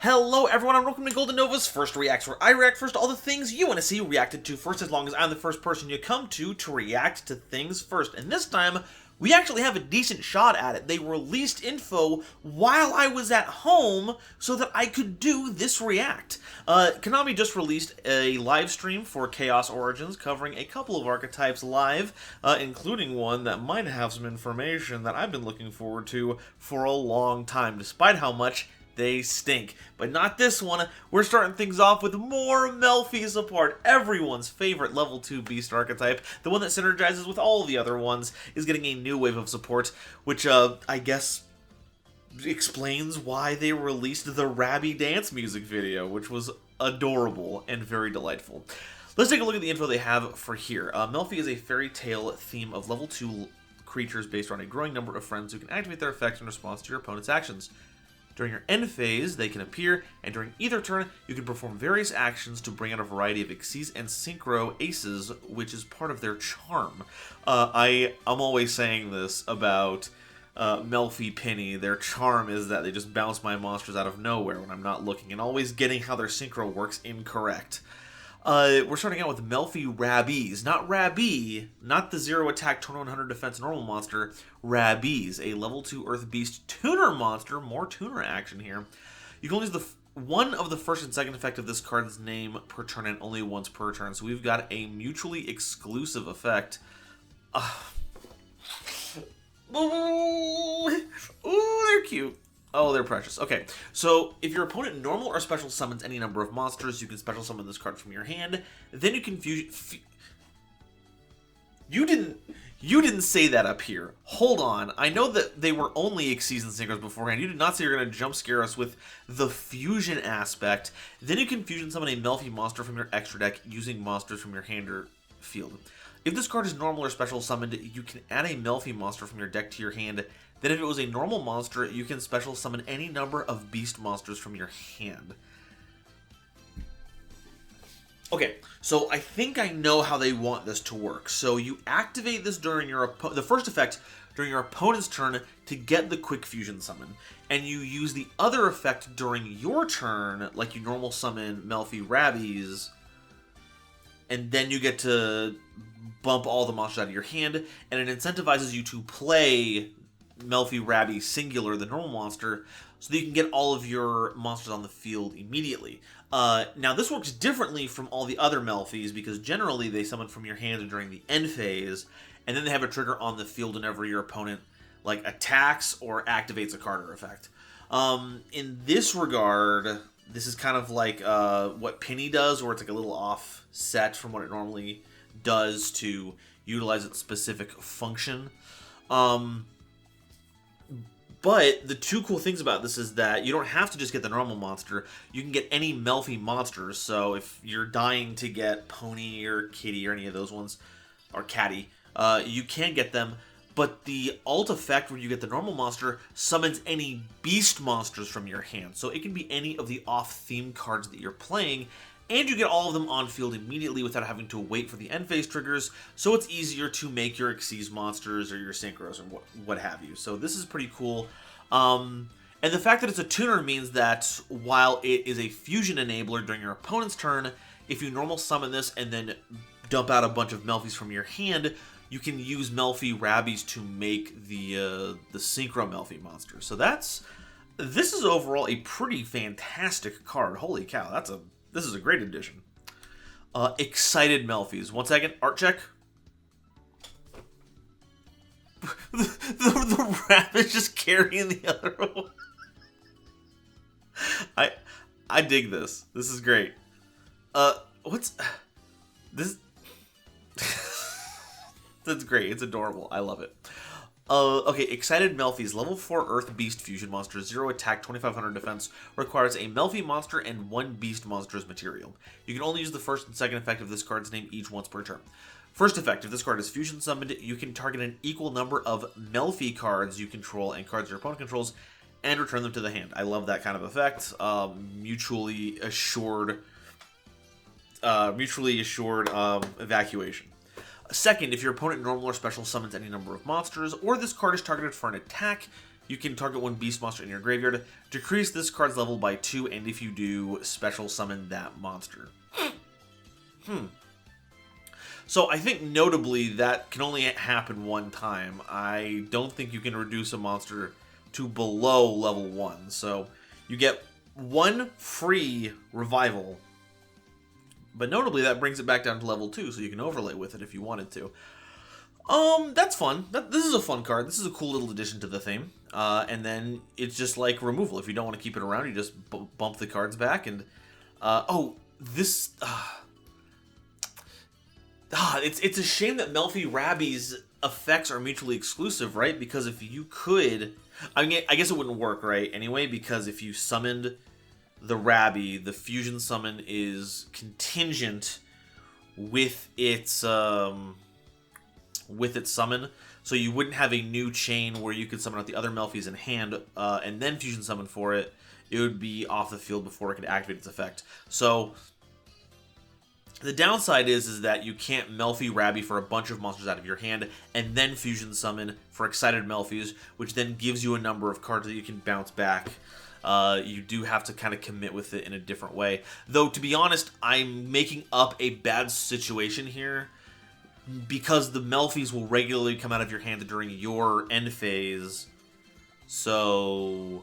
Hello everyone and welcome to Golden Nova's First Reacts, where I react first to all the things you want to see reacted to first, as long as I'm the first person you come to react to things first. And this time, we actually have a decent shot at it. They released info while I was at home so that I could do this react. Konami just released a live stream for Chaos Origins covering a couple of archetypes live, including one that might have some information that I've been looking forward to for a long time, despite how much they stink. But not this one. We're starting things off with more Melffy support. Everyone's favorite level 2 beast archetype, the one that synergizes with all the other ones, is getting a new wave of support, which I guess explains why they released the Rabby dance music video, which was adorable and very delightful. Let's take a look at the info they have for here. Melffy is a fairy tale theme of level 2 creatures based on a growing number of friends who can activate their effects in response to your opponent's actions. During your end phase, they can appear, and during either turn, you can perform various actions to bring out a variety of Xyz and Synchro aces, which is part of their charm. I'm always saying this about Melffy Penny. Their charm is that they just bounce my monsters out of nowhere when I'm not looking, and always getting how their Synchro works incorrect. We're starting out with Melffy Rabbies. Not Rabby, not the 0 attack, turn 100 defense normal monster. Rabbies, a level 2 Earth Beast tuner monster. More tuner action here. You can only use one of the first and second effect of this card's name per turn and only once per turn. So we've got a mutually exclusive effect. Ooh, they're cute. Oh, they're precious. Okay, so if your opponent normal or special summons any number of monsters, you can special summon this card from your hand. Then you can You didn't say that up here. Hold on. I know that they were only Xyz and Synchros beforehand. You did not say you're going to jump scare us with the fusion aspect. Then you can fusion summon a Melffy monster from your extra deck using monsters from your hand or field. If this card is normal or special summoned, you can add a Melffy monster from your deck to your hand. Then if it was a normal monster, you can special summon any number of beast monsters from your hand. Okay, so I think I know how they want this to work. So you activate this during the first effect during your opponent's turn to get the quick fusion summon. And you use the other effect during your turn, like you normal summon Melffy Rabbies, and then you get to bump all the monsters out of your hand, and it incentivizes you to play Melffy Rabby singular, the normal monster, so that you can get all of your monsters on the field immediately. Now this works differently from all the other Melffys, because generally they summon from your hand during the end phase, and then they have a trigger on the field whenever your opponent like attacks or activates a card or effect. In this regard, this is kind of like what Penny does, where it's like a little offset from what it normally does to utilize its specific function. But the two cool things about this is that you don't have to just get the normal monster. You can get any Melffy monsters. So if you're dying to get Pony or Kitty or any of those ones, or Catty, you can get them. But the alt effect where you get the normal monster summons any beast monsters from your hand. So it can be any of the off-theme cards that you're playing, and you get all of them on field immediately without having to wait for the end phase triggers, so it's easier to make your Xyz monsters or your Synchros or what have you. So this is pretty cool. And the fact that it's a tuner means that while it is a fusion enabler during your opponent's turn, if you normal summon this and then dump out a bunch of Melffys from your hand, you can use Melffy Rabbies to make the Synchro Melffy monster. So this is overall a pretty fantastic card. Holy cow, this is a great addition. Excited Melffys. 1 second, art check. the rabbit just carrying the other one. I dig this. This is great. What's this? That's great. It's adorable. I love it. Okay, Excited Melffys, level 4 Earth Beast Fusion Monster, 0 attack, 2500 defense, requires a Melffy monster and 1 beast monster as material. You can only use the first and second effect of this card's name each once per turn. First effect, if this card is fusion summoned, you can target an equal number of Melffy cards you control and cards your opponent controls, and return them to the hand. I love that kind of effect. Mutually assured evacuation. Second, if your opponent normal or special summons any number of monsters, or this card is targeted for an attack, you can target one beast monster in your graveyard, decrease this card's level by 2, and if you do, special summon that monster. So I think notably that can only happen one time. I don't think you can reduce a monster to below level 1. So you get 1 free revival. But notably that brings it back down to level 2, so you can overlay with it if you wanted to. That's fun. This is a fun card. This is a cool little addition to the theme. And then it's just like removal. If you don't want to keep it around, you just bump the cards back. And it's a shame that Melffy Rabby's effects are mutually exclusive, right? Because if you could, I mean, I guess it wouldn't work, right? Anyway, because if you summoned the Rabby, the fusion summon is contingent with its summon, so you wouldn't have a new chain where you could summon out the other Melffys in hand and then fusion summon for it. It would be off the field before it could activate its effect. So the downside is that you can't Melffy Rabby for a bunch of monsters out of your hand and then fusion summon for excited Melffys, which then gives you a number of cards that you can bounce back. You do have to kind of commit with it in a different way. Though, to be honest, I'm making up a bad situation here because the Melffys will regularly come out of your hand during your end phase. So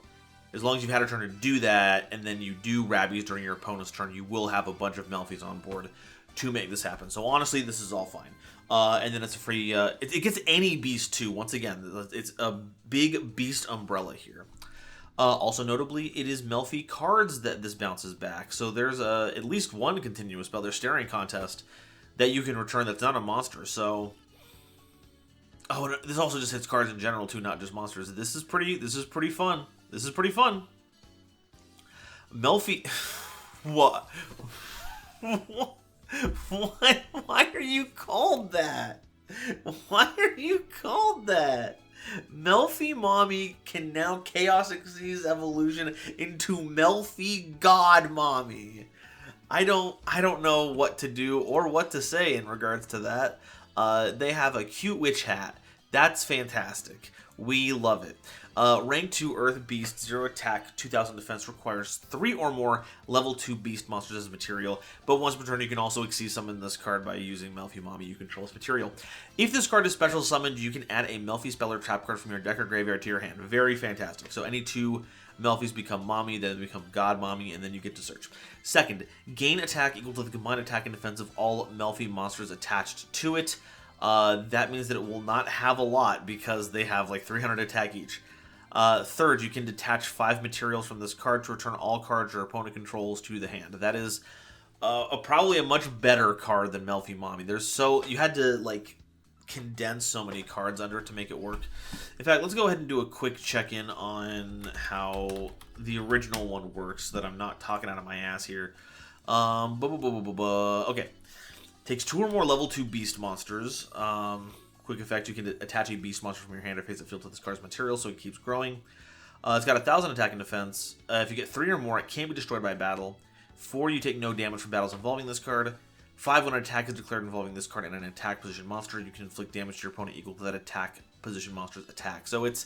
as long as you've had a turn to do that, and then you do Rabbies during your opponent's turn, you will have a bunch of Melffys on board to make this happen. So honestly, this is all fine. And then it's a free... it gets any beast too. Once again, it's a big beast umbrella here. Also notably, it is Melffy cards that this bounces back. So there's at least one continuous spell. There's Staring Contest that you can return that's not a monster. So... Oh, and this also just hits cards in general too, not just monsters. This is pretty fun. This is pretty fun. Melffy... What? What? Why are you called that? Why are you called that? Melffy Mommy can now Chaos Xyz evolution into Melffy God Mommy. I don't know what to do or what to say in regards to that. They have a cute witch hat. That's fantastic. We love it. Rank 2 Earth Beast, 0 attack, 2000 defense, requires 3 or more level 2 beast monsters as material, but once per turn you can also exceed summon this card by using Melffy Mommy you control as material. If this card is special summoned, you can add a Melffy spell or trap card from your deck or graveyard to your hand. Very fantastic. So any 2 Melffys become Mommy, then become God Mommy, and then you get to search. Second, gain attack equal to the combined attack and defense of all Melffy monsters attached to it. That means that it will not have a lot because they have like 300 attack each. Third, you can detach 5 materials from this card to return all cards your opponent controls to the hand. That is probably a much better card than Melffy Mommy. You had to like condense so many cards under it to make it work. In fact, let's go ahead and do a quick check-in on how the original one works so that I'm not talking out of my ass here. Okay. Takes 2 or more level 2 beast monsters. Quick effect, you can attach a beast monster from your hand or face the field to this card's material so it keeps growing. It's got 1000 attack and defense. If you get 3 or more, it can't be destroyed by battle. 4, you take no damage from battles involving this card. 5, when an attack is declared involving this card and an attack position monster, you can inflict damage to your opponent equal to that attack position monster's attack. So it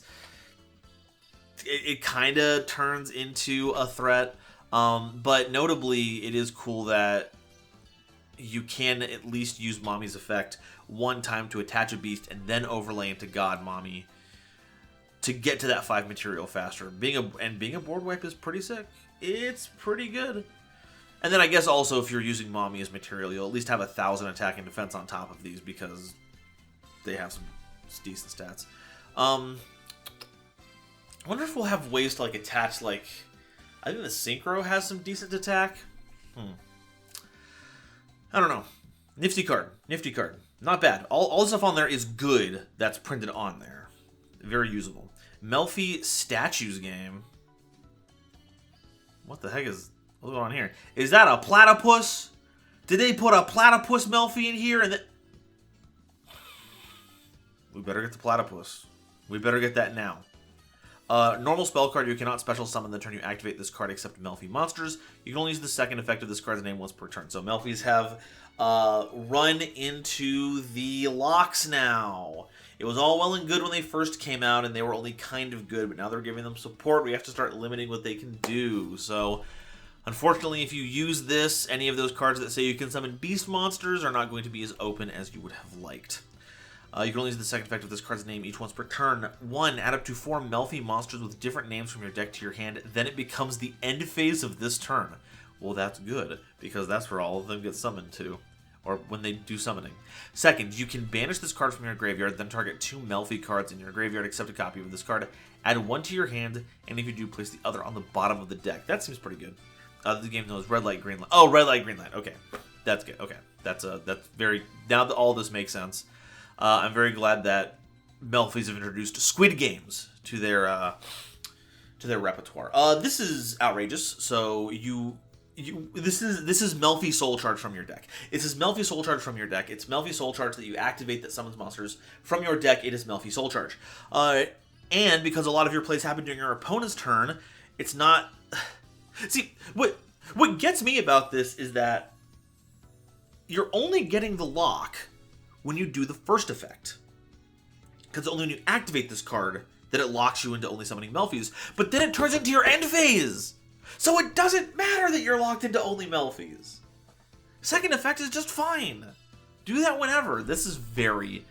kind of turns into a threat, but notably, it is cool that you can at least use Mommy's effect one time to attach a beast and then overlay into God Mommy to get to that 5 material faster. Being a board wipe is pretty sick. It's pretty good. And then I guess also if you're using Mommy as material, you'll at least have 1000 attack and defense on top of these because they have some decent stats. I wonder if we'll have ways to like attach like... I think the Synchro has some decent attack. I don't know. Nifty card. Nifty card. Not bad. All the stuff on there is good that's printed on there. Very usable. Melffy Statues game. What the heck is... What's going on here? Is that a platypus? Did they put a platypus Melffy in here? And we better get the platypus. We better get that now. Normal spell card, you cannot special summon the turn you activate this card except Melffy monsters. You can only use the second effect of this card's name once per turn. So Melffys have run into the locks now. It was all well and good when they first came out, and they were only kind of good, but now they're giving them support. We have to start limiting what they can do. So, unfortunately, if you use this, any of those cards that say you can summon beast monsters are not going to be as open as you would have liked. You can only use the second effect of this card's name each once per turn. 1, add up to 4 Melffy monsters with different names from your deck to your hand. Then it becomes the end phase of this turn. Well, that's good, because that's where all of them get summoned to. Or when they do summoning. Second, you can banish this card from your graveyard, then target 2 Melffy cards in your graveyard, except a copy of this card. Add 1 to your hand, and if you do, place the other on the bottom of the deck. That seems pretty good. The game knows red light, green light. Oh, red light, green light. Okay, that's good. Okay, that's very. Now that all this makes sense, I'm very glad that Melffys have introduced Squid Games to their repertoire. This is outrageous. So this is Melffy Soul Charge from your deck. This is Melffy Soul Charge from your deck. It's Melffy Soul Charge that you activate that summons monsters from your deck. It is Melffy Soul Charge. And because a lot of your plays happen during your opponent's turn, it's not. See, what gets me about this is that you're only getting the lock when you do the first effect. Because only when you activate this card that it locks you into only summoning Melffys, but then it turns into your end phase! So it doesn't matter that you're locked into only Melffys. Second effect is just fine. Do that whenever. This is very,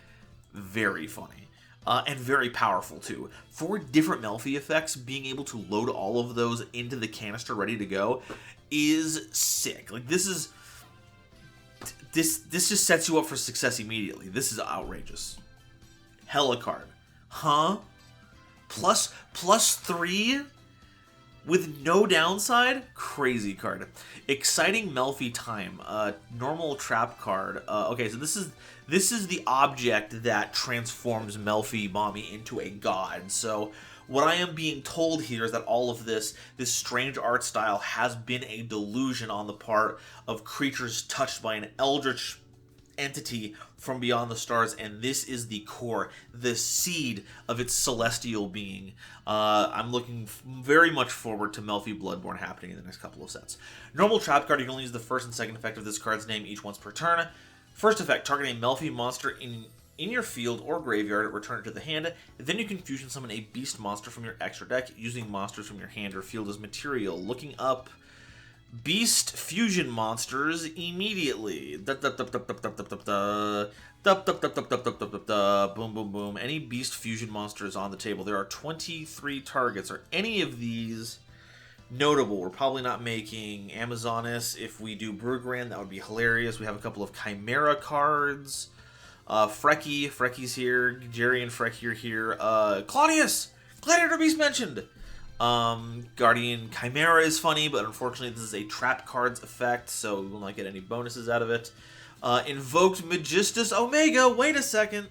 very funny. And very powerful, too. 4 different Melffy effects, being able to load all of those into the canister ready to go is sick. Like, this just sets you up for success immediately. This is outrageous. Hella card. Huh? Plus 3? With no downside? Crazy card. Exciting Melffy Time. Normal trap card. Okay, so this is the object that transforms Melffy Mommy into a god. So what I am being told here is that all of this strange art style has been a delusion on the part of creatures touched by an eldritch entity from beyond the stars, and this is the core, the seed of its celestial being. I'm looking very much forward to Melffy Bloodborne happening in the next couple of sets. Normal trap card, you can only use the first and second effect of this card's name each once per turn. First effect, target a Melffy monster in your field or graveyard, return it to the hand. Then you can fusion summon a beast monster from your extra deck using monsters from your hand or field as material. Looking up beast fusion monsters immediately. Boom, boom, boom. Any beast fusion monsters on the table. There are 23 targets. Are any of these notable? We're probably not making Amazonis. If we do Brugran, that would be hilarious. We have a couple of Chimera cards. Frecky's here. Jerry and Frecky are here. Claudius! Gladiator Beast mentioned! Guardian Chimera is funny, but unfortunately this is a trap cards effect, so we will not get any bonuses out of it. Invoked Magistus Omega, wait a second.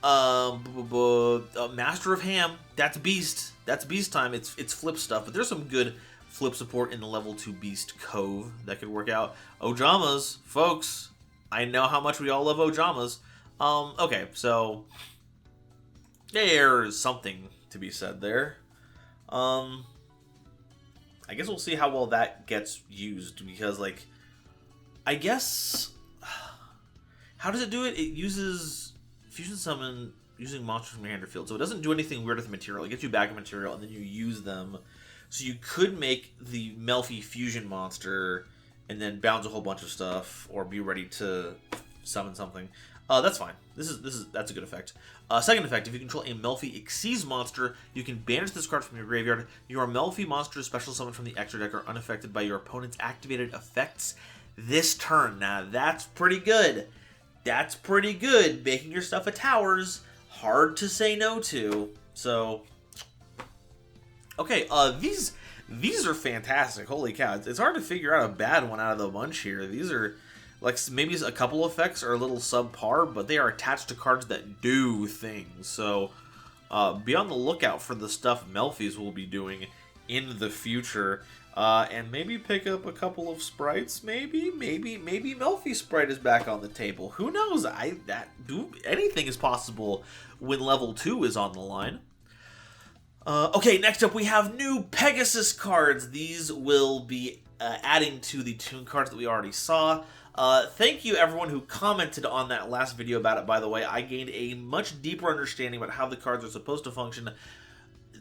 Master of Ham, that's Beast. That's Beast time. It's flip stuff, but there's some good flip support in the level 2 Beast Cove that could work out. Ojamas, folks. I know how much we all love Ojamas. Okay, so there's something to be said there. I guess we'll see how well that gets used, because, like, I guess, how does it do it? It uses Fusion Summon using monsters from your hand or field, so it doesn't do anything weird with the material. It gets you back a material, and then you use them. So you could make the Melffy Fusion monster, and then bounce a whole bunch of stuff, or be ready to summon something. That's fine. That's a good effect. Second effect, if you control a Melffy Xyz monster, you can banish this card from your graveyard. Your Melffy monster is special summoned from the extra deck are unaffected by your opponent's activated effects this turn. Now, that's pretty good. That's pretty good. Making your stuff a tower's hard to say no to. So, okay, these are fantastic. Holy cow. It's hard to figure out a bad one out of the bunch here. These are, like, maybe a couple effects are a little subpar, but they are attached to cards that do things. So, be on the lookout for the stuff Melffys will be doing in the future. And maybe pick up a couple of sprites. Maybe Melffy sprite is back on the table. Who knows? Anything is possible when level 2 is on the line. Okay, next up we have new Pegasus cards. These will be adding to the Toon cards that we already saw. Thank you everyone who commented on that last video about it, by the way. I gained a much deeper understanding about how the cards are supposed to function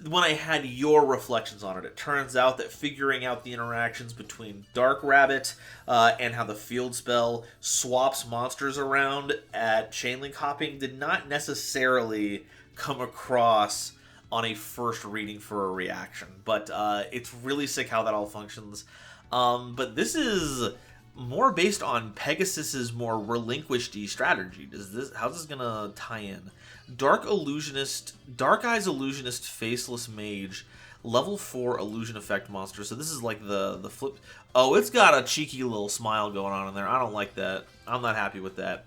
when I had your reflections on it. It turns out that figuring out the interactions between Dark Rabbit and how the field spell swaps monsters around at Chainlink Hopping did not necessarily come across on a first reading for a reaction. But it's really sick how that all functions. But this is more based on Pegasus's more relinquished strategy. How's this gonna tie in? Dark Eyes Illusionist, Faceless Mage, level 4 illusion effect monster. So this is like the flip. Oh, it's got a cheeky little smile going on in there. I don't like that. I'm not happy with that.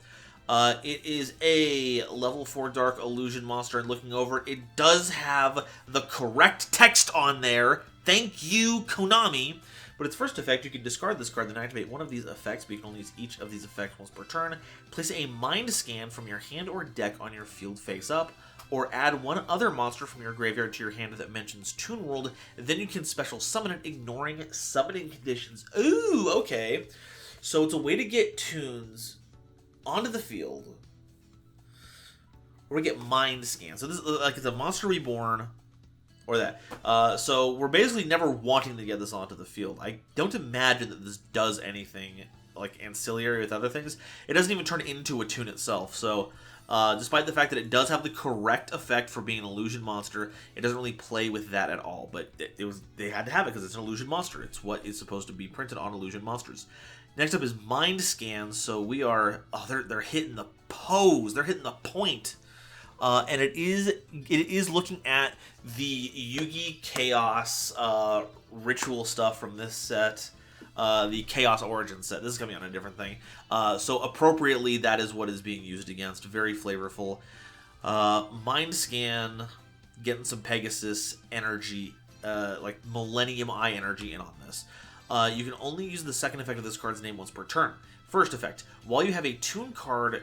It is a level 4 dark illusion monster, and looking over, it does have the correct text on there. Thank you, Konami. But its first effect, you can discard this card, then activate one of these effects, but you can only use each of these effects once per turn. Place a mind scan from your hand or deck on your field face up, or add one other monster from your graveyard to your hand that mentions Toon World, then you can special summon it, ignoring summoning conditions. Ooh, okay. So it's a way to get Toons onto the field, or we get mind scan. So this is like it's a monster reborn, or that. So we're basically never wanting to get this onto the field. I don't imagine that this does anything like ancillary with other things. It doesn't even turn into a Toon itself. So despite the fact that it does have the correct effect for being an illusion monster, it doesn't really play with that at all. But they had to have it because it's an illusion monster. It's what is supposed to be printed on illusion monsters. Next up is Mind Scan. So we are they're hitting the pose. They're hitting the point. And it is looking at the Yugi Chaos ritual stuff from this set, the Chaos Origin set. This is coming on a different thing. So appropriately, that is what is being used against. Very flavorful. Mind Scan, getting some Pegasus energy, like Millennium Eye energy in on this. You can only use the second effect of this card's name once per turn. First effect, while you have a Toon card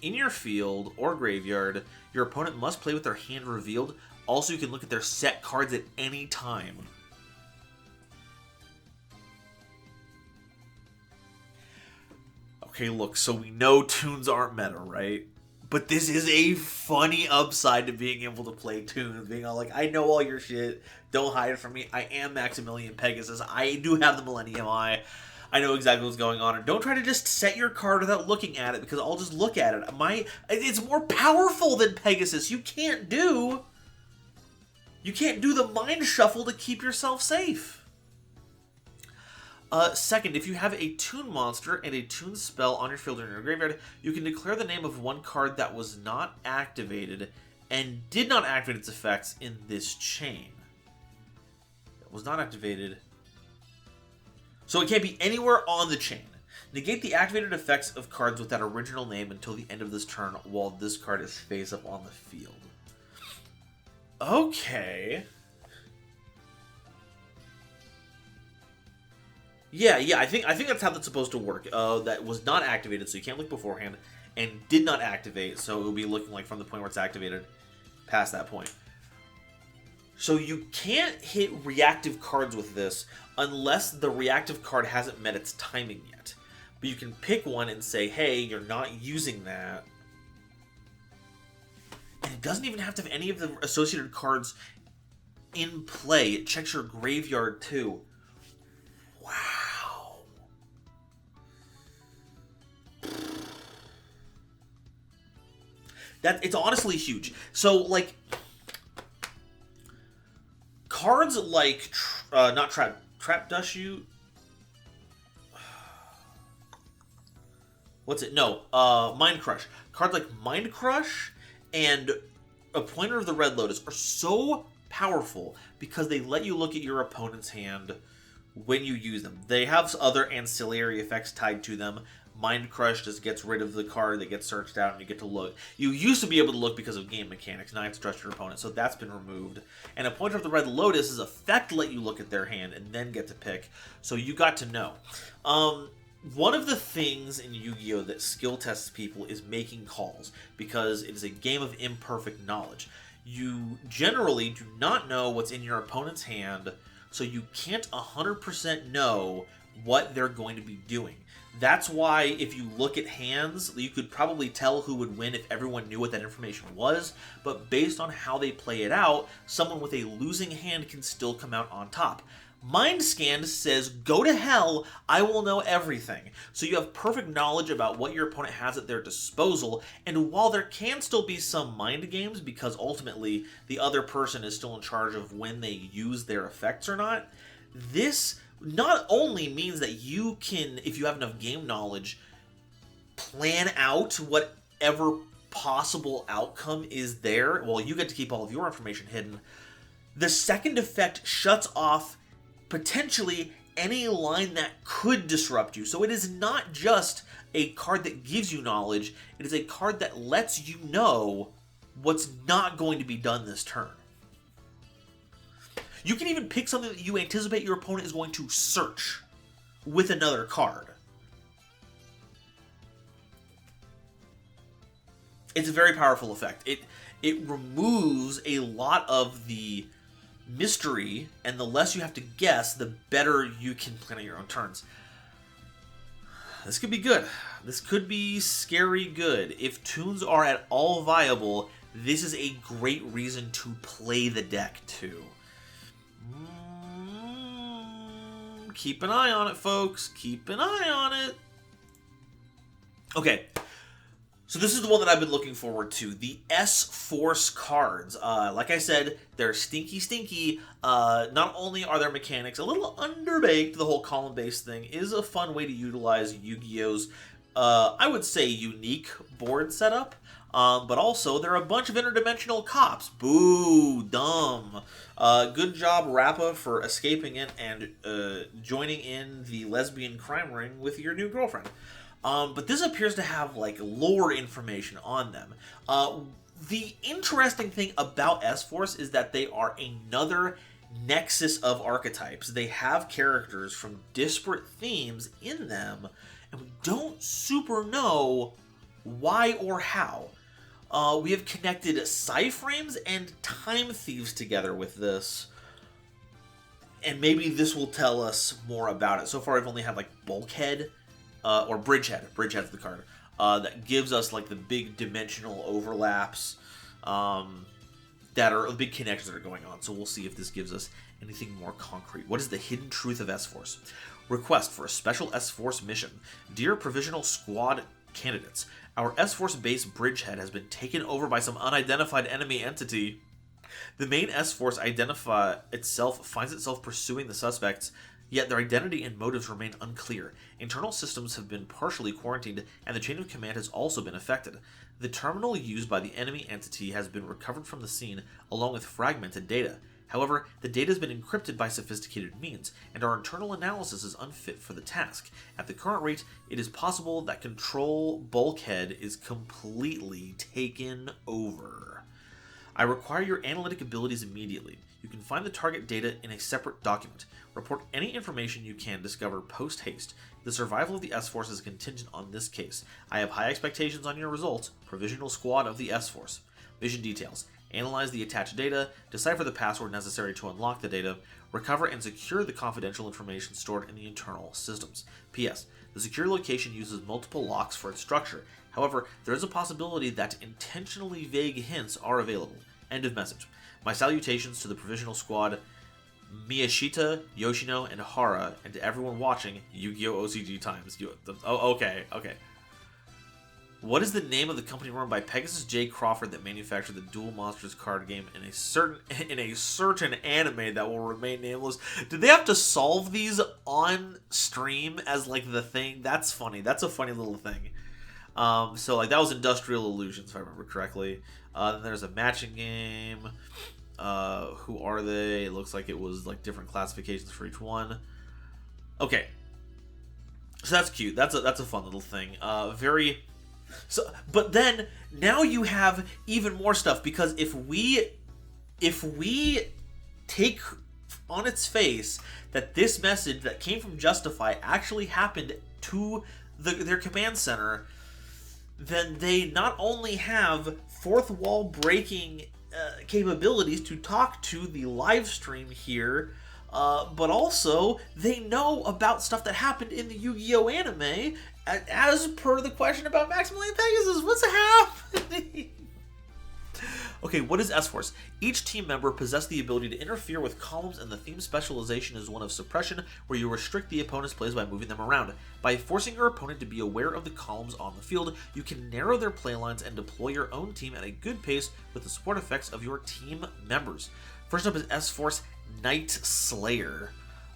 in your field or graveyard, your opponent must play with their hand revealed. Also, you can look at their set cards at any time. Okay, look, so we know Toons aren't meta, right? But this is a funny upside to being able to play Toons. Being all like, I know all your shit. Don't hide it from me. I am Maximilian Pegasus. I do have the Millennium Eye. I know exactly what's going on. And don't try to just set your card without looking at it, because I'll just look at it. It's more powerful than Pegasus. You can't do the mind shuffle to keep yourself safe. Second, if you have a Toon monster and a Toon spell on your field or in your graveyard, you can declare the name of one card that was not activated and did not activate its effects in this chain. It was not activated. So it can't be anywhere on the chain. Negate the activated effects of cards with that original name until the end of this turn while this card is face up on the field. Okay. Yeah, I think that's how that's supposed to work. That was not activated, so you can't look beforehand, and did not activate, so it will be looking like from the point where it's activated past that point. So you can't hit reactive cards with this unless the reactive card hasn't met its timing yet. But you can pick one and say, hey, you're not using that. And it doesn't even have to have any of the associated cards in play. It checks your graveyard too. Wow. It's honestly huge. So, like, cards like, not Trap Dushu. What's it? No, Mind Crush. Cards like Mind Crush and Appointer of the Red Lotus are so powerful because they let you look at your opponent's hand when you use them. They have other ancillary effects tied to them. Mind Crush just gets rid of the card that gets searched out and you get to look. You used to be able to look because of game mechanics. Now you have to trust your opponent, so that's been removed. And Appointer of the Red Lotus's effect let you look at their hand and then get to pick. So you got to know. One of the things in Yu-Gi-Oh! That skill tests people is making calls, because it is a game of imperfect knowledge. You generally do not know what's in your opponent's hand, so you can't 100% know what they're going to be doing. That's why if you look at hands, you could probably tell who would win if everyone knew what that information was, but based on how they play it out, someone with a losing hand can still come out on top. Mind Scan says, go to hell, I will know everything. So you have perfect knowledge about what your opponent has at their disposal, and while there can still be some mind games, because ultimately the other person is still in charge of when they use their effects or not, this not only means that you can, if you have enough game knowledge, plan out whatever possible outcome is there. Well, you get to keep all of your information hidden. The second effect shuts off potentially any line that could disrupt you. So it is not just a card that gives you knowledge, it is a card that lets you know what's not going to be done this turn. You can even pick something that you anticipate your opponent is going to search with another card. It's a very powerful effect. It removes a lot of the mystery, and the less you have to guess, the better you can plan out your own turns. This could be good. This could be scary good. If tunes are at all viable, this is a great reason to play the deck too. Keep an eye on it, folks. Keep an eye on it. Okay. So this is the one that I've been looking forward to, the S-Force cards. Like I said, they're stinky. Not only are their mechanics a little underbaked, the whole column-based thing is a fun way to utilize Yu-Gi-Oh's, I would say, unique board setup. But also, they're a bunch of interdimensional cops. Boo, dumb. Good job, Rappa, for escaping it and joining in the lesbian crime ring with your new girlfriend. But this appears to have, like, lore information on them. The interesting thing about S-Force is that they are another nexus of archetypes. They have characters from disparate themes in them, and we don't super know why or how. We have connected Psyframes and Time Thieves together with this, and maybe this will tell us more about it. So far, I've only had, like, Bulkhead, or Bridgehead. Bridgehead's the card. That gives us, like, the big dimensional overlaps that are the big connections that are going on. So we'll see if this gives us anything more concrete. What is the hidden truth of S-Force? Request for a special S-Force mission. Dear Provisional Squad candidates, our S-Force base Bridgehead has been taken over by some unidentified enemy entity. The main S-Force finds itself pursuing the suspects, yet their identity and motives remain unclear. Internal systems have been partially quarantined, and the chain of command has also been affected. The terminal used by the enemy entity has been recovered from the scene, along with fragmented data. However, the data has been encrypted by sophisticated means, and our internal analysis is unfit for the task. At the current rate, it is possible that Control Bulkhead is completely taken over. I require your analytic abilities immediately. You can find the target data in a separate document. Report any information you can discover post-haste. The survival of the S-Force is contingent on this case. I have high expectations on your results. Provisional Squad of the S-Force. Mission details. Analyze the attached data, decipher the password necessary to unlock the data, recover and secure the confidential information stored in the internal systems. P.S. The secure location uses multiple locks for its structure. However, there is a possibility that intentionally vague hints are available. End of message. My salutations to the Provisional Squad, Miyashita, Yoshino, and Hara, and to everyone watching Yu-Gi-Oh! OCG Times. Okay. What is the name of the company run by Pegasus J. Crawford that manufactured the Duel Monsters card game in a certain anime that will remain nameless? Did they have to solve these on stream as, like, the thing? That's funny. That's a funny little thing. So, like, that was Industrial Illusions, if I remember correctly. Then there's a matching game. Who are they? It looks like it was, like, different classifications for each one. Okay. So that's cute. That's a fun little thing. But then now you have even more stuff, because if we take on its face that this message that came from Justify actually happened to their command center, then they not only have fourth wall breaking capabilities to talk to the live stream here, but also they know about stuff that happened in the Yu-Gi-Oh anime, as per the question about Maximilian Pegasus. What's happening? Okay, what is S-Force? Each team member possesses the ability to interfere with columns, and the theme specialization is one of suppression, where you restrict the opponent's plays by moving them around. By forcing your opponent to be aware of the columns on the field, you can narrow their play lines and deploy your own team at a good pace with the support effects of your team members. First up is S-Force Night Slayer.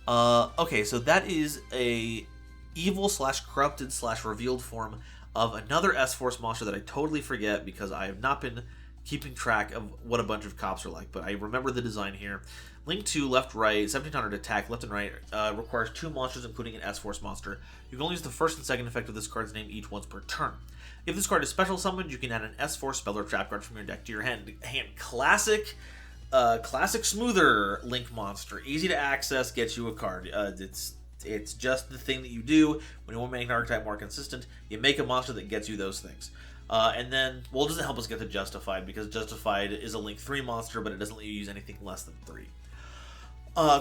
Okay, so that is a evil / corrupted / revealed form of another S-Force monster that I totally forget because I have not been keeping track of what a bunch of cops are like, but I remember the design here. Link 2, left, right, 1700 attack, left and right, requires 2 monsters, including an S-Force monster. You can only use the first and second effect of this card's name each once per turn. If this card is special summoned, you can add an S-Force spell or trap card from your deck to your hand. Classic smoother Link monster. Easy to access, gets you a card. It's just the thing that you do when you want to make an archetype more consistent. You make a monster that gets you those things. And then, well, it doesn't help us get to Justified, because Justified is a Link 3 monster, but it doesn't let you use anything less than 3.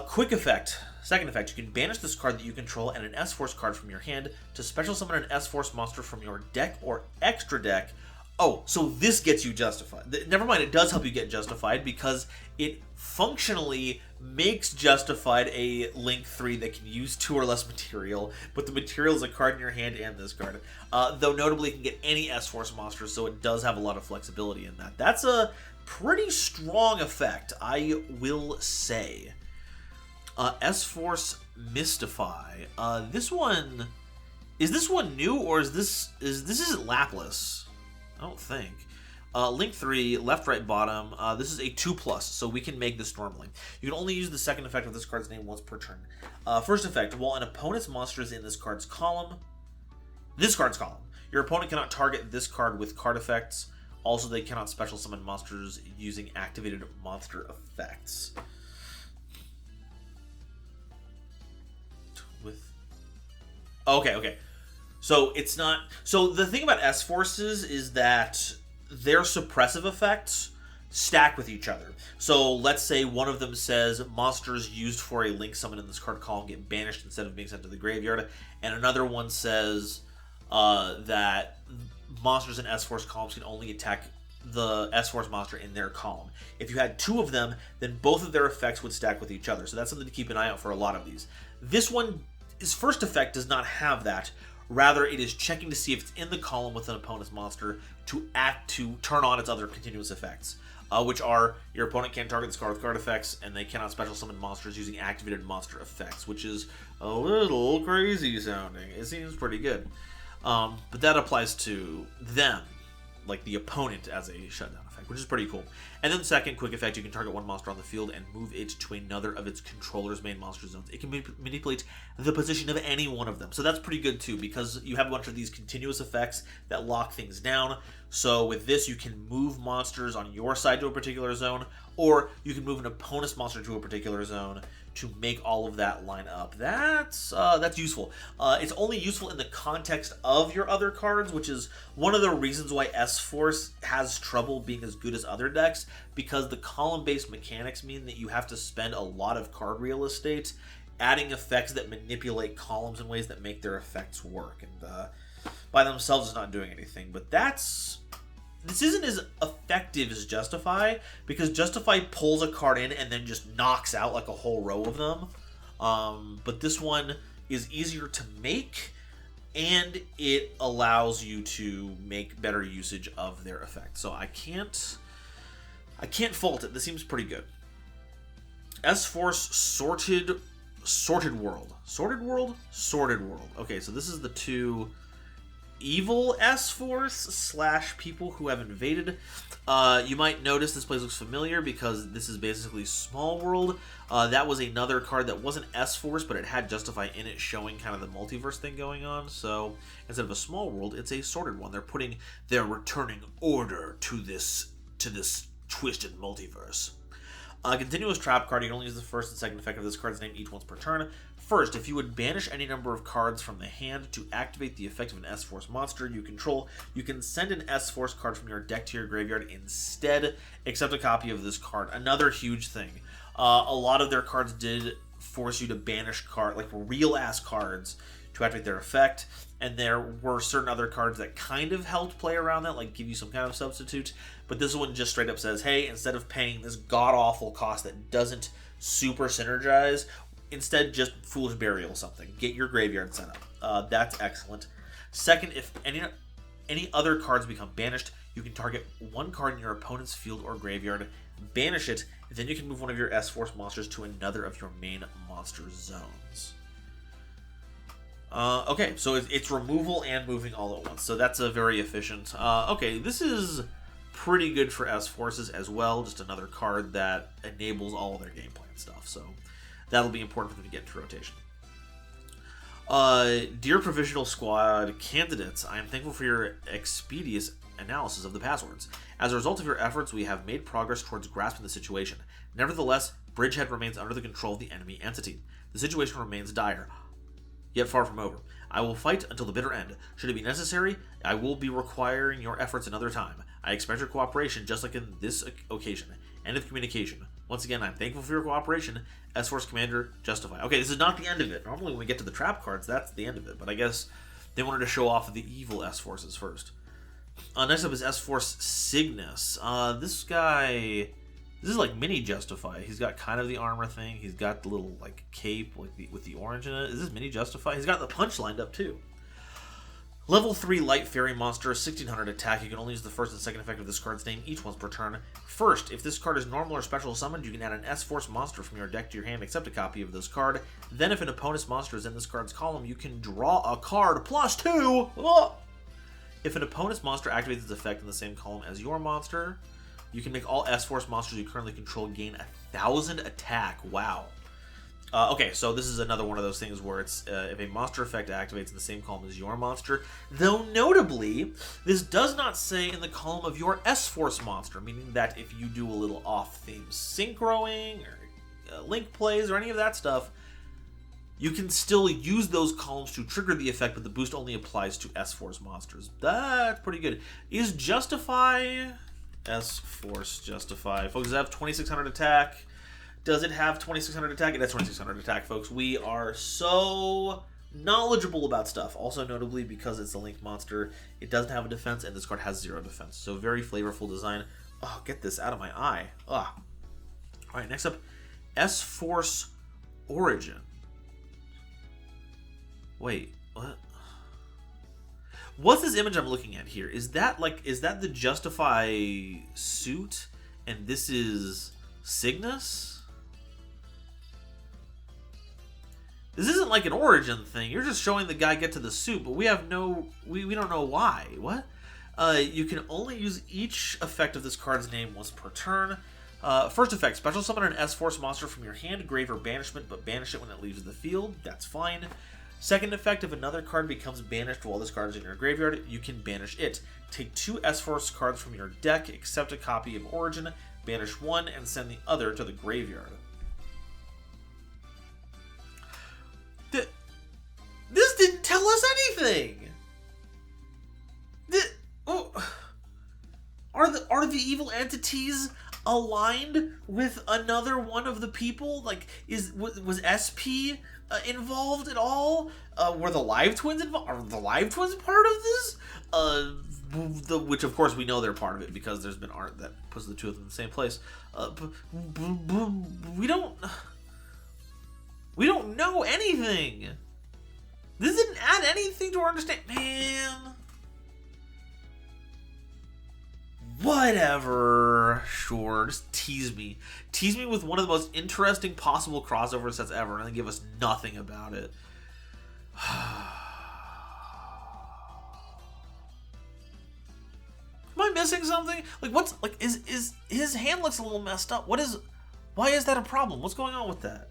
Quick effect. Second effect, you can banish this card that you control and an S-Force card from your hand to special summon an S-Force monster from your deck or extra deck. Oh, so this gets you Justified. Never mind, it does help you get Justified, because it functionally makes Justified a Link 3 that can use 2 or less material, but the material is a card in your hand and this card. Though notably, it can get any S-Force monsters, so it does have a lot of flexibility in that. That's a pretty strong effect, I will say. S-Force Mystify. This one... Is this one new, or is this isn't Laplace? I don't think. Link 3, left, right, bottom. This is a 2+, so we can make this normally. You can only use the second effect of this card's name once per turn. First effect, while an opponent's monster is in this card's column, your opponent cannot target this card with card effects. Also, they cannot special summon monsters using activated monster effects. Okay. So it's not... So the thing about S-Forces is that their suppressive effects stack with each other. So let's say one of them says monsters used for a Link summon in this card column get banished instead of being sent to the graveyard, and another one says that monsters in S-Force columns can only attack the S-Force monster in their column. If you had 2 of them, then both of their effects would stack with each other. So that's something to keep an eye out for a lot of these. This one, his first effect does not have that. Rather, it is checking to see if it's in the column with an opponent's monster to turn on its other continuous effects, which are your opponent can't target this card with card effects, and they cannot special summon monsters using activated monster effects, which is a little crazy sounding. It seems pretty good, but that applies to them, like the opponent, as a shutdown effect, which is pretty cool. And then second, quick effect, you can target one monster on the field and move it to another of its controller's main monster zones. It can manipulate the position of any one of them. So that's pretty good too, because you have a bunch of these continuous effects that lock things down. So with this, you can move monsters on your side to a particular zone, or you can move an opponent's monster to a particular zone to make all of that line up. That's useful. It's only useful in the context of your other cards, which is one of the reasons why S-Force has trouble being as good as other decks, because the column-based mechanics mean that you have to spend a lot of card real estate adding effects that manipulate columns in ways that make their effects work. And by themselves, it's not doing anything. But this isn't as effective as Justify, because Justify pulls a card in and then just knocks out like a whole row of them. But this one is easier to make, and it allows you to make better usage of their effects. So I can't fault it. This seems pretty good. S-Force Sorted World. Sorted World. Okay, so this is the 2 evil S-Force / people who have invaded. You might notice this place looks familiar because this is basically Small World. That was another card that wasn't S-Force, but it had Justify in it, showing kind of the multiverse thing going on. So instead of a Small World, it's a sorted one. They're returning order to this twisted multiverse. Continuous trap card, you can only use the first and second effect of this card's name each once per turn. First, if you would banish any number of cards from the hand to activate the effect of an S-Force monster you control, you can send an S-Force card from your deck to your graveyard instead, except a copy of this card. Another huge thing. A lot of their cards did force you to banish like real-ass cards to activate their effect, and there were certain other cards that kind of helped play around that, like give you some kind of substitute, but this one just straight up says, hey, instead of paying this god-awful cost that doesn't super synergize, instead just Foolish Burial something. Get your graveyard set up. That's excellent. Second, if any other cards become banished, you can target one card in your opponent's field or graveyard, banish it, and then you can move one of your S-Force monsters to another of your main monster zones. Okay, so it's removal and moving all at once, so that's a very efficient. Okay, this is pretty good for S-Forces as well, just another card that enables all of their game plan stuff, so that'll be important for them to get into rotation. Dear Provisional Squad candidates, I am thankful for your expeditious analysis of the passwords. As a result of your efforts, we have made progress towards grasping the situation. Nevertheless, Bridgehead remains under the control of the enemy entity. The situation remains dire, yet far from over. I will fight until the bitter end. Should it be necessary, I will be requiring your efforts another time. I expect your cooperation, just like in this occasion. End of communication. Once again, I'm thankful for your cooperation. S-Force Commander, Justify. Okay, this is not the end of it. Normally when we get to the trap cards, that's the end of it. But I guess they wanted to show off the evil S-Forces first. Next up is S-Force Cygnus. This guy... This is like mini Justify. He's got kind of the armor thing. He's got the little like cape with the orange in it. Is this mini Justify? He's got the punch lined up too. Level 3 Light Fairy Monster, 1600 attack. You can only use the first and second effect of this card's name each once per turn. First, if this card is normal or special summoned, you can add an S-Force monster from your deck to your hand, except a copy of this card. Then if an opponent's monster is in this card's column, you can draw a card +2! Oh! If an opponent's monster activates its effect in the same column as your monster, you can make all S-Force monsters you currently control gain 1,000 attack. Wow. Okay, so this is another one of those things where it's if a monster effect activates in the same column as your monster, though notably, this does not say in the column of your S-Force monster, meaning that if you do a little off-theme synchroing or link plays or any of that stuff, you can still use those columns to trigger the effect, but the boost only applies to S-Force monsters. That's pretty good. Is Justify... S-Force Justify. Folks, does it have 2600 attack? Does it have 2600 attack? It has 2600 attack, folks. We are so knowledgeable about stuff. Also, notably, because it's a Link monster, it doesn't have a defense, and this card has 0 defense. So, very flavorful design. Oh, get this out of my eye. Ugh. Alright, next up, S-Force Origin. Wait, what? What's this image I'm looking at here? Is that the Justify suit, and this is Cygnus? This isn't like an origin thing. You're just showing the guy get to the suit, but we have we don't know why. What? You can only use each effect of this card's name once per turn. First effect, special summon an S-Force monster from your hand, grave, or banishment, but banish it when it leaves the field. That's fine. Second effect, if another card becomes banished while this card is in your graveyard, you can banish it. Take 2 S-Force cards from your deck, accept a copy of Origin, banish one, and send the other to the graveyard. This didn't tell us anything! Are the evil entities aligned with another one of the people? Like, was SP involved at all? Were the Live Twins involved? Are the Live Twins part of this? Which of course we know they're part of it because there's been art that puts the two of them in the same place. We don't know anything. This didn't add anything to our understanding. Man. Whatever. Sure. Just tease me. Tease me with one of the most interesting possible crossover sets ever and then give us nothing about it. Am I missing something? Like, what's... Like, is his hand looks a little messed up. Why is that a problem? What's going on with that?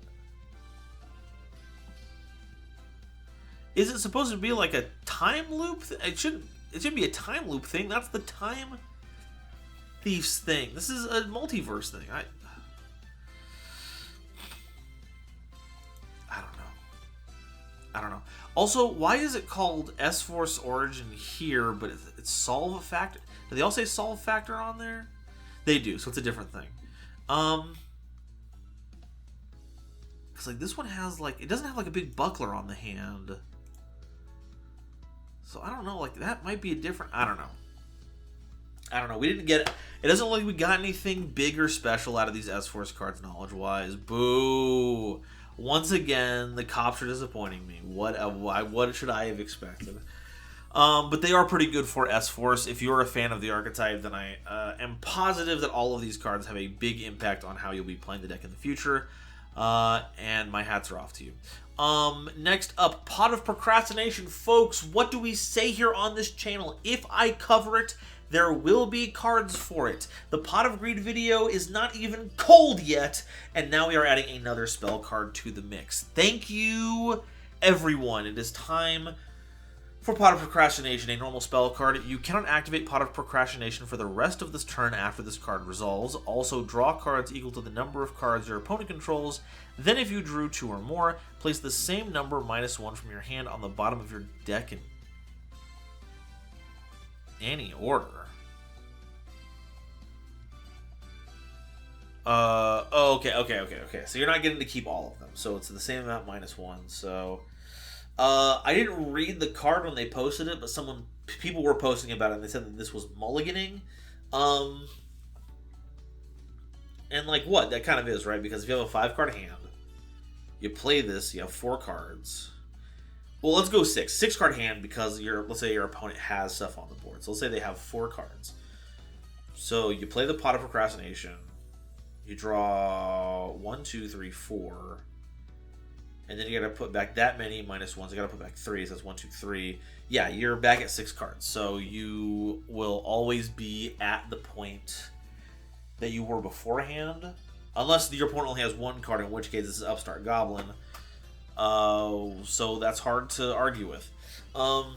Is it supposed to be like a time loop? It should be a time loop thing. That's the time thieves thing. This is a multiverse thing. I don't know. I don't know. Also, why is it called S-Force Origin here, but it's Solve Factor? Do they all say Solve Factor on there? They do, so it's a different thing. Because, like, this one has, like, it doesn't have, like, a big buckler on the hand. So, I don't know, like, that might be a different, I don't know. We didn't get it. It doesn't look like we got anything big or special out of these S-Force cards, knowledge-wise. Boo! Once again, the cops are disappointing me. What should I have expected? But they are pretty good for S-Force. If you're a fan of the archetype, then I am positive that all of these cards have a big impact on how you'll be playing the deck in the future. And my hats are off to you. Next up, Pot of Procrastination. Folks, what do we say here on this channel? If I cover it, there will be cards for it. The Pot of Greed video is not even cold yet, and now we are adding another spell card to the mix. Thank you, everyone. It is time for Pot of Procrastination, a normal spell card. You cannot activate Pot of Procrastination for the rest of this turn after this card resolves. Also, draw cards equal to the number of cards your opponent controls. Then if you drew 2 or more, place the same number -1 from your hand on the bottom of your deck in any order. Okay. So you're not getting to keep all of them. So it's the same amount -1. So I didn't read the card when they posted it, but people were posting about it, and they said that this was mulliganing. And like what? That kind of is, right? Because if you have a 5-card hand, you play this, you have 4 cards. Well, let's go 6. 6-card hand because let's say your opponent has stuff on the board. So let's say they have 4 cards. So you play the Pot of Procrastination. You draw 1, 2, 3, 4. And then you gotta put back that many -1s. You gotta put back 3, so that's 1, 2, 3. Yeah, you're back at 6 cards. So you will always be at the point that you were beforehand. Unless your opponent only has 1 card, in which case this is Upstart Goblin. So that's hard to argue with. And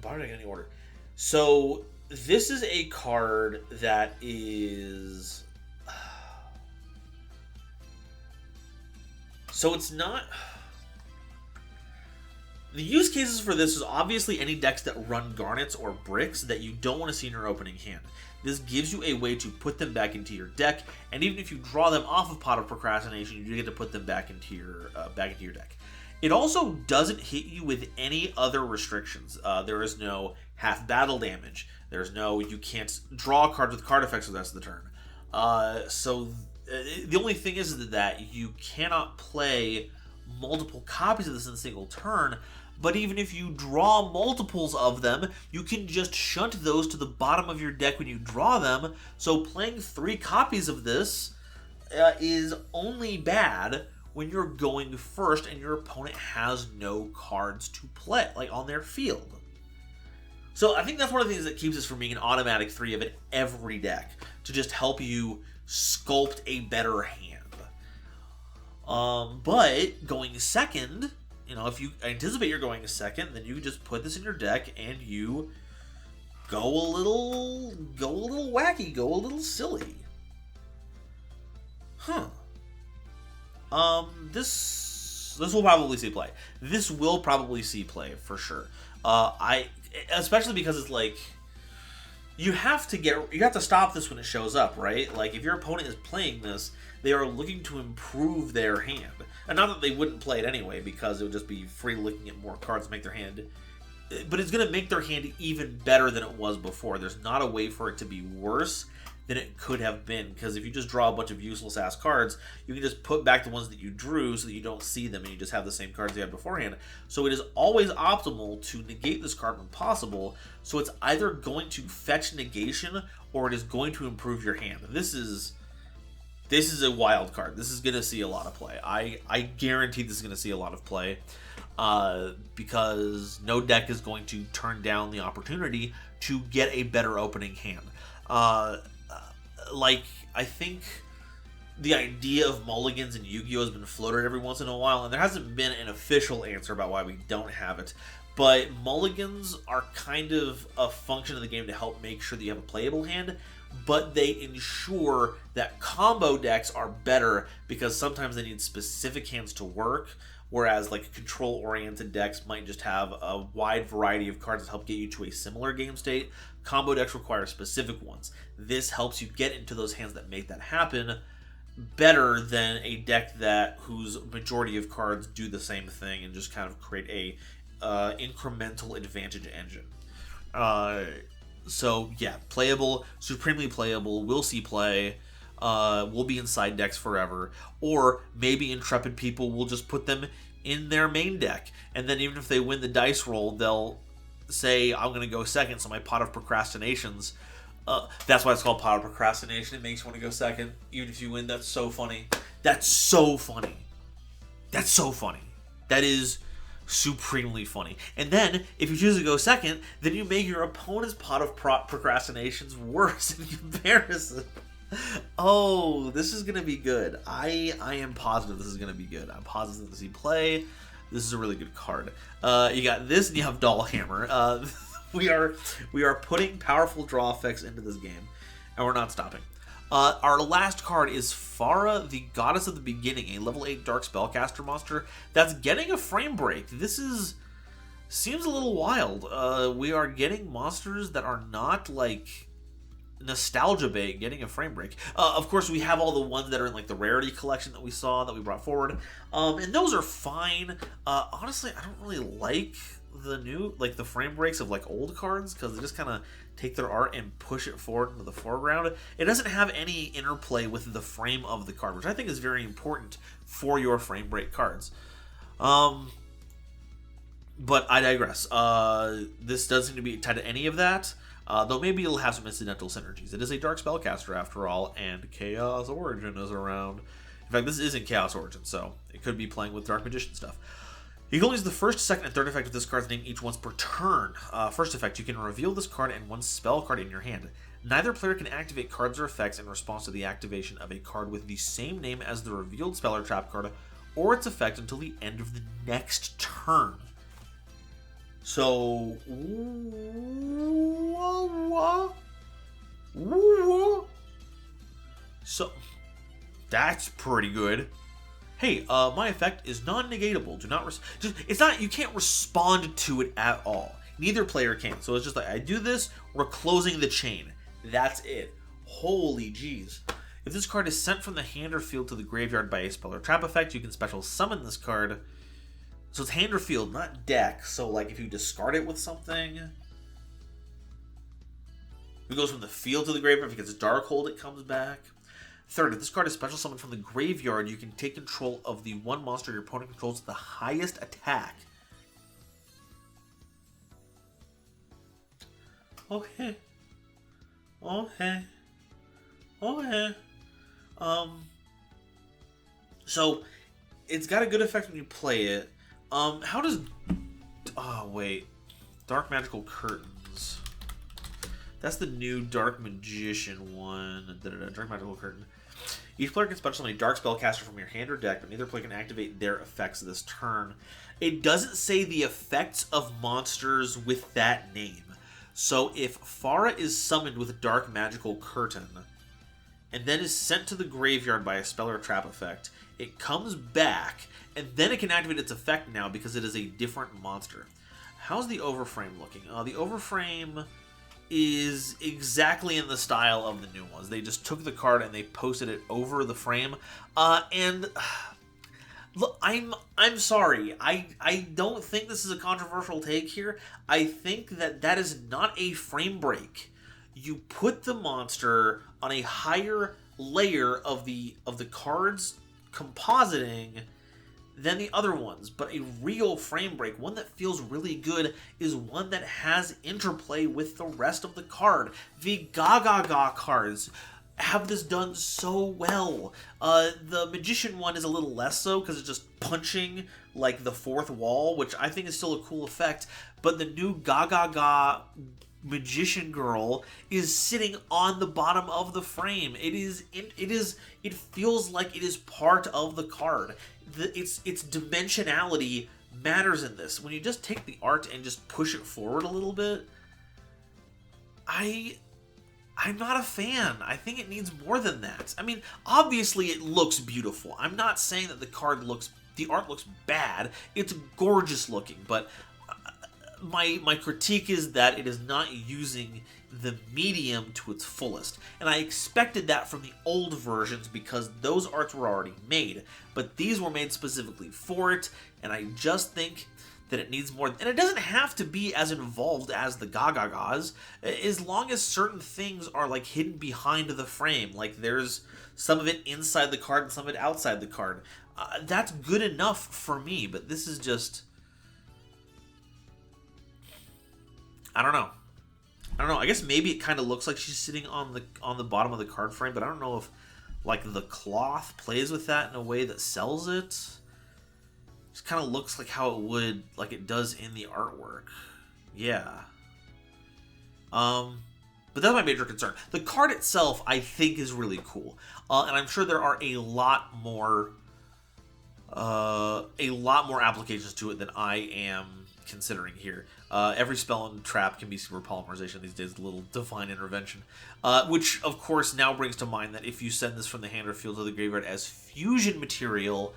bottom deck in any order. So this is a card that is... So it's not... The use cases for this is obviously any decks that run garnets or bricks that you don't want to see in your opening hand. This gives you a way to put them back into your deck, and even if you draw them off of Pot of Procrastination, you do get to put them back into your deck. It also doesn't hit you with any other restrictions. There is no half battle damage. There's no, you can't draw cards with card effects for the rest of the turn. The only thing is that you cannot play multiple copies of this in a single turn, but even if you draw multiples of them, you can just shunt those to the bottom of your deck when you draw them, so playing 3 copies of this is only bad when you're going first and your opponent has no cards to play, like on their field. So I think that's one of the things that keeps this from being an automatic 3 of in every deck, to just help you sculpt a better hand. But going second, you know, if you anticipate you're going second, then you just put this in your deck and you go a little wacky, go a little silly. This will probably see play. This will probably see play for sure. Especially because it's like, you have to stop this when it shows up, right? Like, if your opponent is playing this, they are looking to improve their hand. And not that they wouldn't play it anyway, because it would just be free looking at more cards to make their hand. But it's going to make their hand even better than it was before. There's not a way for it to be worse than it could have been. Because if you just draw a bunch of useless-ass cards, you can just put back the ones that you drew so that you don't see them and you just have the same cards you had beforehand. So it is always optimal to negate this card when possible. So it's either going to fetch negation or it is going to improve your hand. This is a wild card. This is going to see a lot of play. I guarantee this is going to see a lot of play because no deck is going to turn down the opportunity to get a better opening hand. I think the idea of mulligans in Yu-Gi-Oh! Has been floated every once in a while, and there hasn't been an official answer about why we don't have it. But mulligans are kind of a function of the game to help make sure that you have a playable hand, but they ensure that combo decks are better because sometimes they need specific hands to work, whereas like control-oriented decks might just have a wide variety of cards that help get you to a similar game state. Combo decks require specific ones. This helps you get into those hands that make that happen better than a deck that whose majority of cards do the same thing and just kind of create a incremental advantage engine. So yeah, playable, supremely playable. We'll see play. Will be in side decks forever, or maybe intrepid people will just put them in their main deck, and then even if they win the dice roll, they'll say, I'm going to go second, so my pot of procrastinations, that's why it's called pot of procrastination. It makes you want to go second, even if you win. That's so funny. That's so funny. That's so funny. That is supremely funny. And then, if you choose to go second, then you make your opponent's pot of procrastinations worse in comparison. Oh, this is going to be good. I am positive this is going to be good. I'm positive to see play. This is a really good card. You got this, and you have Dollhammer. We are putting powerful draw effects into this game, and we're not stopping. Our last card is Phara, the Goddess of the Beginning, a level 8 Dark Spellcaster monster that's getting a frame break. This seems a little wild. We are getting monsters that are not like nostalgia bait getting a frame break. Of course, we have all the ones that are in like the rarity collection that we saw, that we brought forward, and those are fine. Honestly, I don't really like the new, like the frame breaks of like old cards, because they just kind of take their art and push it forward into the foreground. It doesn't have any interplay with the frame of the card, which I think is very important for your frame break cards. But I digress. This doesn't seem to be tied to any of that. Though maybe it'll have some incidental synergies. It is a Dark Spellcaster after all, and Chaos Origin is around. In fact, this isn't Chaos Origin, so it could be playing with Dark Magician stuff. You can only use the first, second, and third effect of this card's name each once per turn. First effect, you can reveal this card and one spell card in your hand. Neither player can activate cards or effects in response to the activation of a card with the same name as the revealed spell or trap card, or its effect until the end of the next turn. So, that's pretty good. Hey, my effect is non-negatable. Do not it's not, you can't respond to it at all. Neither player can. So it's just like, I do this, we're closing the chain. That's it. Holy jeez. If this card is sent from the hand or field to the graveyard by a spell or trap effect, you can special summon this card. So it's hand or field, not deck. So like if you discard it with something, if it goes from the field to the graveyard, if it gets Darkhold, it comes back. Third, if this card is special summoned from the graveyard, you can take control of the one monster your opponent controls at the highest attack. Okay. So it's got a good effect when you play it. How does... Oh, wait. Dark Magical Curtains. That's the new Dark Magician one. Dark Magical Curtain. Each player can special summon a Dark Spellcaster from your hand or deck, but neither player can activate their effects this turn. It doesn't say the effects of monsters with that name. So if Phara is summoned with a Dark Magical Curtain, and then is sent to the graveyard by a spell or trap effect, it comes back, and then it can activate its effect now because it is a different monster. How's the overframe looking? The overframe is exactly in the style of the new ones. They just took the card and they posted it over the frame. And look, I'm sorry. I don't think this is a controversial take here. I think that is not a frame break. You put the monster on a higher layer of the cards compositing than the other ones, but a real frame break, one that feels really good, is one that has interplay with the rest of the card. The Gaga cards have this done so well. The Magician one is a little less so because it's just punching like the fourth wall, which I think is still a cool effect, but the new Gaga Magician Girl is sitting on the bottom of the frame. It feels like it is part of the card. Its dimensionality matters in this. When you just take the art and just push it forward a little bit, I'm not a fan. I think it needs more than that. I mean, obviously it looks beautiful. I'm not saying that the card looks the art looks bad. It's gorgeous looking, but my critique is that it is not using the medium to its fullest. And I expected that from the old versions because those arts were already made. But these were made specifically for it, and I just think that it needs more. And it doesn't have to be as involved as the Gagagas, as long as certain things are like hidden behind the frame. Like there's some of it inside the card and some of it outside the card. That's good enough for me, but this is just... I don't know. I guess maybe it kind of looks like she's sitting on the bottom of the card frame, but I don't know if like the cloth plays with that in a way that sells it. It just kind of looks like how it would, like it does in the artwork. Yeah. But that's my major concern. The card itself, I think, is really cool, and I'm sure there are a lot more applications to it than I am considering here. Every spell and trap can be super polymerization these days, a little divine intervention. Which, of course, now brings to mind that if you send this from the hand or field to the graveyard as fusion material,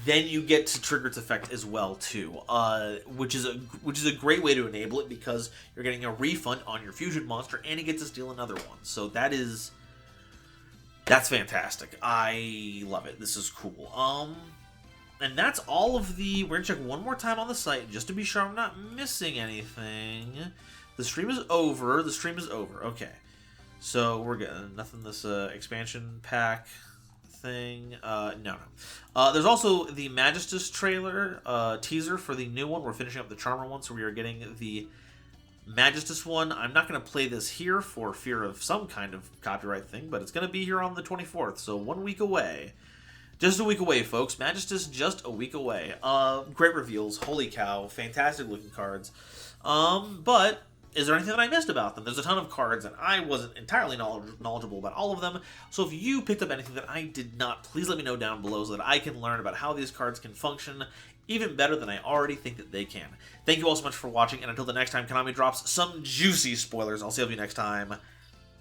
then you get to trigger its effect as well, too. Which is a great way to enable it, because you're getting a refund on your fusion monster, and you get to steal another one. So that's fantastic. I love it. This is cool. And that's all of the... We're going to check one more time on the site, just to be sure I'm not missing anything. The stream is over. Okay. So, we're getting nothing this expansion pack thing. No. There's also the Magistus trailer, teaser for the new one. We're finishing up the Charmer one, so we are getting the Magistus one. I'm not going to play this here for fear of some kind of copyright thing, but it's going to be here on the 24th, so 1 week away. Just a week away, folks. Magistus, just a week away. Great reveals. Holy cow. Fantastic looking cards. But is there anything that I missed about them? There's a ton of cards, and I wasn't entirely knowledgeable about all of them. So if you picked up anything that I did not, please let me know down below so that I can learn about how these cards can function even better than I already think that they can. Thank you all so much for watching, and until the next time Konami drops some juicy spoilers, I'll see you next time.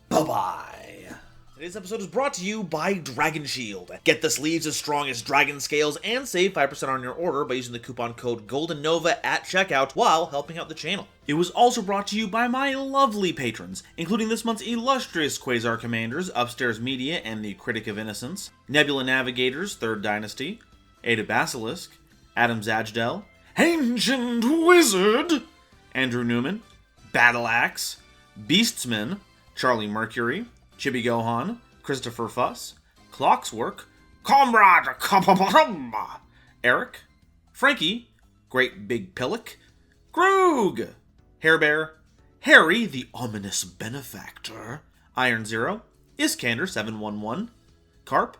Bye-bye. Today's episode is brought to you by Dragon Shield. Get the sleeves as strong as dragon scales and save 5% on your order by using the coupon code GoldenNova at checkout while helping out the channel. It was also brought to you by my lovely patrons, including this month's illustrious Quasar Commanders, Upstairs Media and the Critic of Innocence, Nebula Navigators, 3rd Dynasty, Ada Basilisk, Adam Zajdel, Ancient Wizard, Andrew Newman, Battle Axe, Beastsman, Charlie Mercury, Chibi Gohan, Christopher Fuss, Clockswork, Comrade Kapapapam, Eric, Frankie, Great Big Pillock, Groog, Hairbear, Harry the Ominous Benefactor, Iron Zero, Iskander 711, Carp,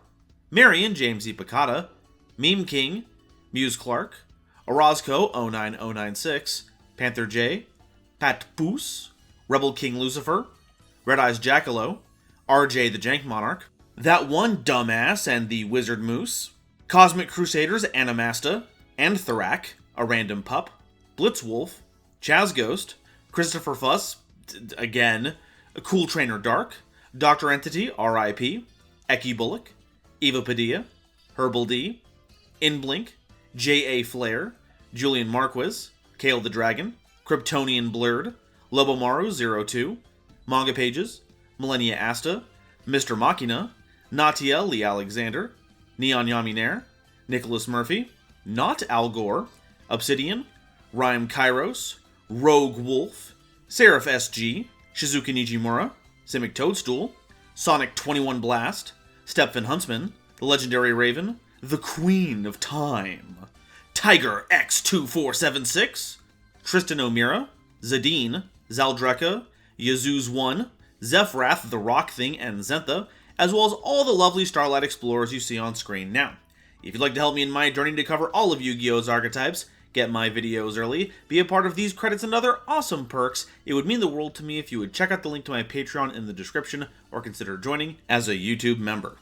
Marion James E. Picata, Meme King, Muse Clark, Orozco 09096, Panther J, Pat Poos, Rebel King Lucifer, Red Eyes Jackalow, RJ the Jank Monarch, That One Dumbass and the Wizard Moose, Cosmic Crusaders Animasta, Anthorak, a Random Pup, Blitzwolf, Chaz Ghost, Christopher Fuss, again, Cool Trainer Dark, Dr. Entity, R.I.P., Eki Bullock, Eva Padilla, Herbal D, Inblink, J.A. Flair, Julian Marquez, Kale the Dragon, Kryptonian Blurred, Lobomaru02, Manga Pages, Millennia Asta, Mr. Machina, Natia Lee Alexander, Neon Yaminair, Nicholas Murphy, Not Al Gore, Obsidian, Rhyme Kairos, Rogue Wolf, Seraph SG, Shizuka Nijimura, Simic Toadstool, Sonic 21 Blast, Stepfen Huntsman, The Legendary Raven, The Queen of Time, Tiger X2476, Tristan O'Meara, Zadine, Zaldreka, Yazuz 1, Zephrath, The Rock Thing, and Zentha, as well as all the lovely Starlight Explorers you see on screen now. If you'd like to help me in my journey to cover all of Yu-Gi-Oh's archetypes, get my videos early, be a part of these credits and other awesome perks, it would mean the world to me if you would check out the link to my Patreon in the description or consider joining as a YouTube member.